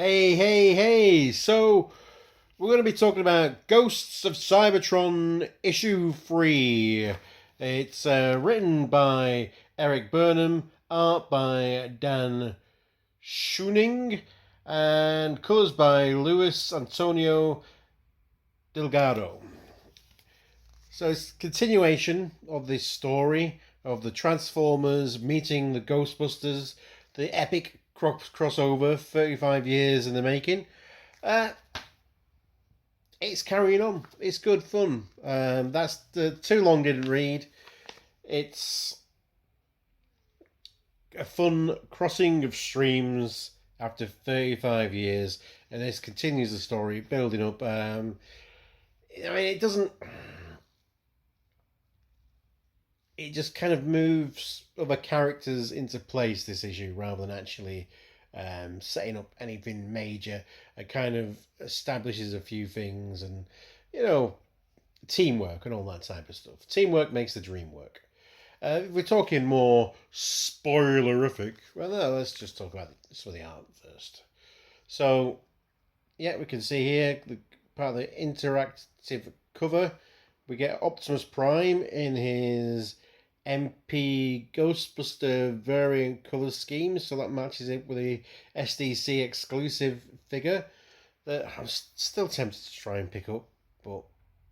Hey, hey, hey! So, we're going to be talking about Ghosts of Cybertron issue 3. It's written by Eric Burnham, art by Dan Schooning, and colours by Luis Antonio Delgado. So, it's a continuation of this story of the Transformers meeting the Ghostbusters, the epic crossover, 35 years in the making. Uh, it's carrying on. It's good fun. That's the too long didn't read. It's a fun crossing of streams after 35 years, and this continues the story building up. I mean, it doesn't. It just kind of moves other characters into place this issue rather than actually setting up anything major. It kind of establishes a few things and, you know, teamwork and all that type of stuff. Teamwork makes the dream work. If we're talking more spoilerific, well, no, let's just talk about some of the art first. So, yeah, we can see here the part of the interactive cover. We get Optimus Prime in his MP Ghostbuster variant color scheme, so that matches it with the SDC exclusive figure that I'm still tempted to try and pick up, but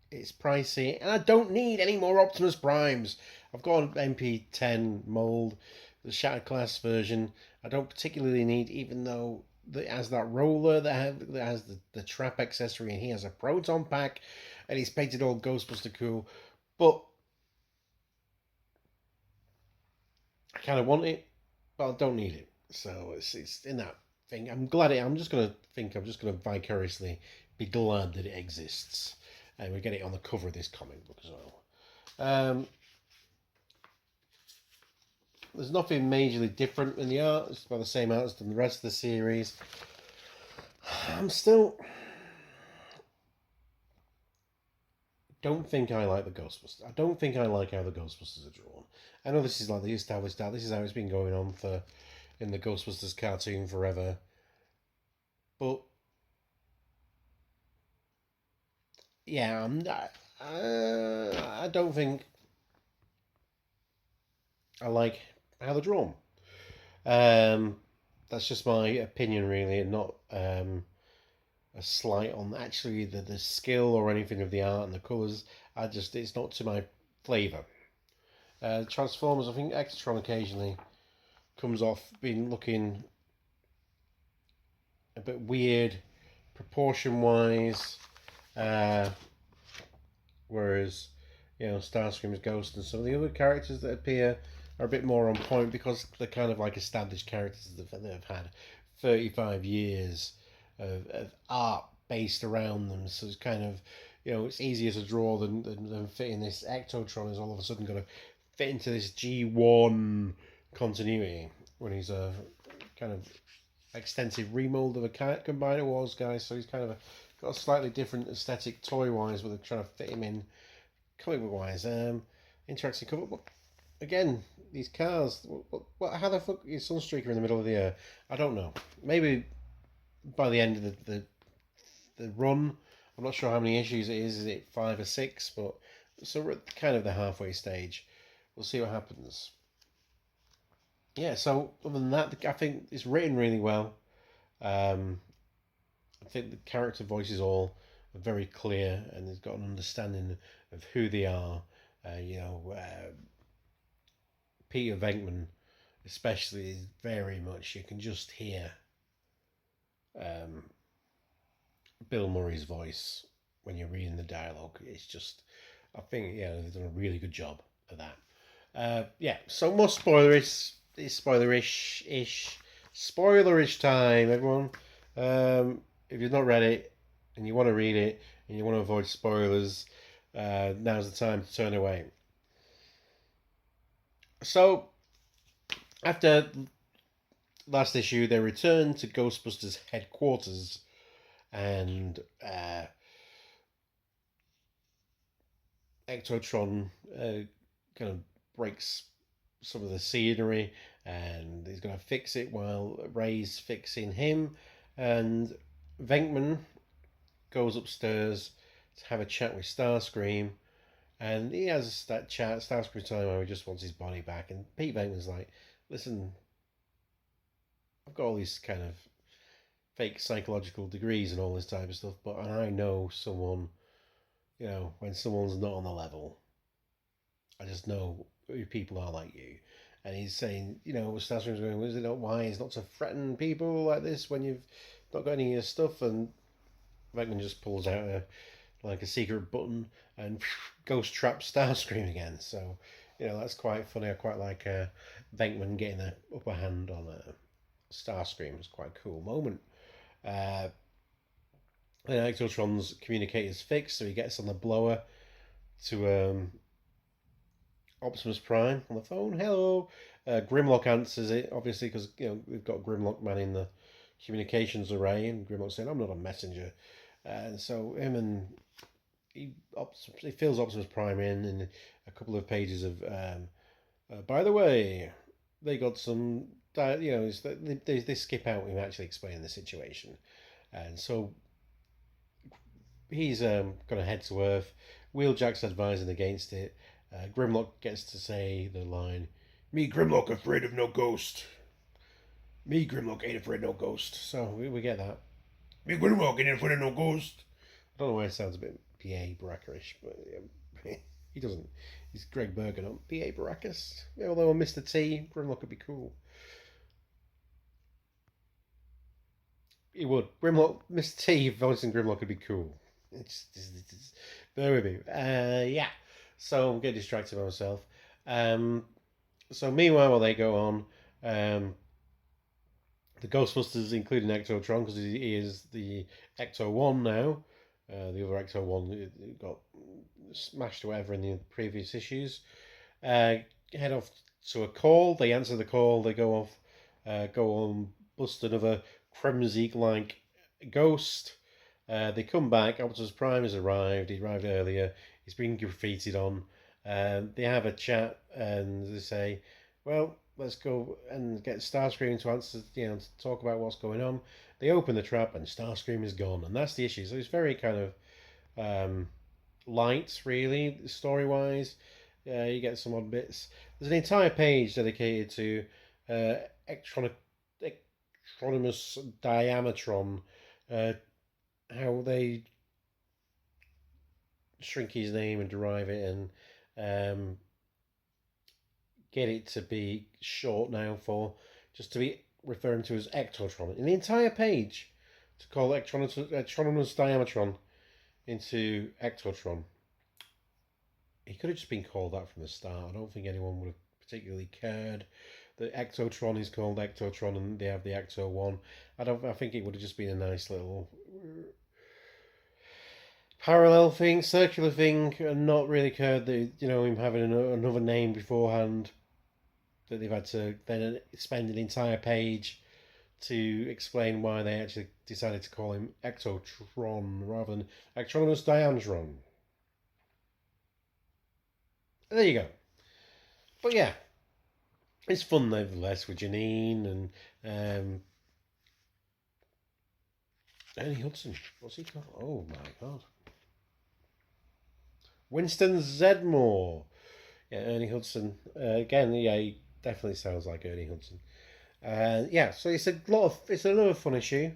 it's pricey, and I don't need any more Optimus Primes. I've got an MP10 mold, the Shattered Glass version. I don't particularly need, even though it has that roller that has the trap accessory, and he has a proton pack, and he's painted all Ghostbuster cool. But I kind of want it, but I don't need it. So it's in that thing. I'm just gonna vicariously be glad that it exists, and we get it on the cover of this comic book as well. There's nothing majorly different in the art. It's about the same art as the rest of the series. I'm still don't think I like the Ghostbusters. I don't think I like how the Ghostbusters are drawn. I know this is like the established art. This is how it's been going on for in the Ghostbusters cartoon forever. But yeah, I don't think I like how they're drawn. Um, that's just my opinion, really, and not a slight on actually the skill or anything of the art and the colours. It's not to my flavour. Transformers, I think Extron occasionally comes off being looking a bit weird proportion wise. Uh, Whereas, Starscream's Ghost and some of the other characters that appear are a bit more on point because they're kind of like established characters that have had 35 years of art based around them. So it's kind of, it's easier to draw than fitting this Ectotron is all of a sudden going to fit into this G1 continuity when he's a kind of extensive remold of a Combiner Wars guy. So he's kind of got a slightly different aesthetic toy wise, but they're trying to fit him in comic book wise. Interesting cover. But again, these cars. How the fuck is Sunstreaker in the middle of the air? I don't know. Maybe by the end of the run, I'm not sure how many issues it is. Is it 5 or 6? But so we're at kind of the halfway stage. We'll see what happens. Yeah. So other than that, I think it's written really well. I think the character voices all are very clear, and they've got an understanding of who they are. Peter Venkman, especially, is very much you can just hear um, Bill Murray's voice when you're reading the dialogue. It's just, I think, they've done a really good job of that. Yeah, so more spoilerish time, everyone. If you've not read it and you want to read it and you want to avoid spoilers, now's the time to turn away. So, after last issue, they returned to Ghostbusters headquarters, and Ectotron kind of breaks some of the scenery, and he's going to fix it while Ray's fixing him. And Venkman goes upstairs to have a chat with Starscream, and he has that chat. Starscream's telling him he just wants his body back, and Pete Venkman's like, "Listen, I've got all these kind of fake psychological degrees and all this type of stuff, but I know someone, when someone's not on the level, I just know who people are like you." And he's saying, Starscream's going, "Is it not wise not to threaten people like this when you've not got any of your stuff?" And Venkman just pulls out like a secret button and ghost traps Starscream again. So, that's quite funny. I quite like Venkman getting the upper hand on Starscream. It's quite a cool moment. Uh, and Ectotron's communicator's fixed, so he gets on the blower to Optimus Prime on the phone. "Hello." Grimlock answers it, obviously, because we've got Grimlock manning the communications array, and Grimlock saying, "I'm not a messenger." And so he fills Optimus Prime in a couple of pages of, by the way, they got some, they skip out him actually explaining the situation. And so he's going to head to Earth. Wheeljack's advising against it. Grimlock gets to say the line, "Me Grimlock afraid of no ghost. Me Grimlock ain't afraid of no ghost." So we get that. "Me Grimlock ain't afraid of no ghost." I don't know why it sounds a bit P.A. Baracus, but he doesn't. He's Greg Berger, not P.A. Baracus. Although Mr. T, Grimlock would be cool. He would. Grimlock, Mr. T voicing Grimlock would be cool. Bear with me. Yeah. So I'm getting distracted by myself. So meanwhile, while they go on, the Ghostbusters, including Ectotron, because he is the Ecto-1 now. The other Ecto-1 got smashed or whatever in the previous issues. Head off to a call. They answer the call. They go off, go on, bust another Kremzeek-like ghost. They come back. Optimus Prime has arrived. He arrived earlier. He's been graffitied on. They have a chat and they say, "Well, let's go and get Starscream to answer, to talk about what's going on." They open the trap and Starscream is gone, and that's the issue. So it's very kind of light, really, story-wise. You get some odd bits. There's an entire page dedicated to Electronimus Diamatron, how they shrink his name and derive it and get it to be short now for just to be referring to as Ectotron. In the entire page to call Electronimus Diamatron into Ectotron. He could have just been called that from the start. I don't think anyone would have particularly cared that Ectotron is called Ectotron and they have the Ecto-1. I think it would have just been a nice little parallel thing, circular thing, and not really cared that him having another name beforehand, that they've had to then spend an entire page to explain why they actually decided to call him Ectotron rather than Ectronimus Diantron. There you go. But yeah, it's fun nevertheless with Janine and Ernie Hudson. What's he called? Oh my god. Winston Zedmore. Yeah, Ernie Hudson. Again, yeah, he definitely sounds like Ernie Hudson. Yeah, so it's another fun issue.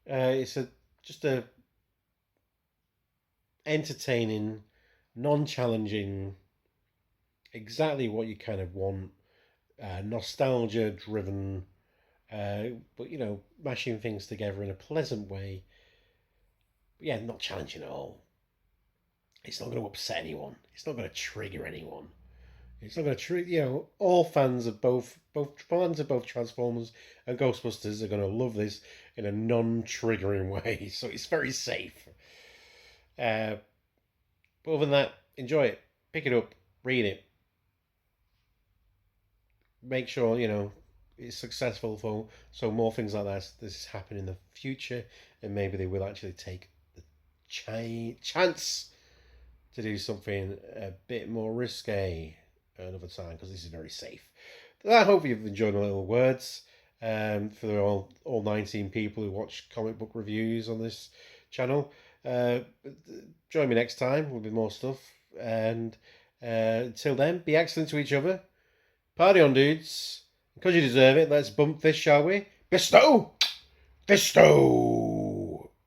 It's just a entertaining, non-challenging, exactly what you kind of want. Nostalgia-driven, but mashing things together in a pleasant way. But yeah, not challenging at all. It's not going to upset anyone. It's not going to trigger anyone. It's not going to trigger. All fans of both Transformers and Ghostbusters are going to love this in a non-triggering way. So it's very safe. But other than that, enjoy it. Pick it up. Read it. Make sure it's successful so more things like this happen in the future, and maybe they will actually take the chance to do something a bit more risque another time, because this is very safe. But I hope you've enjoyed my little words. for all 19 people who watch comic book reviews on this channel. Join me next time with more stuff. And until then, be excellent to each other. Party on, dudes. Because you deserve it, let's bump this, shall we? Bestow! Bestow!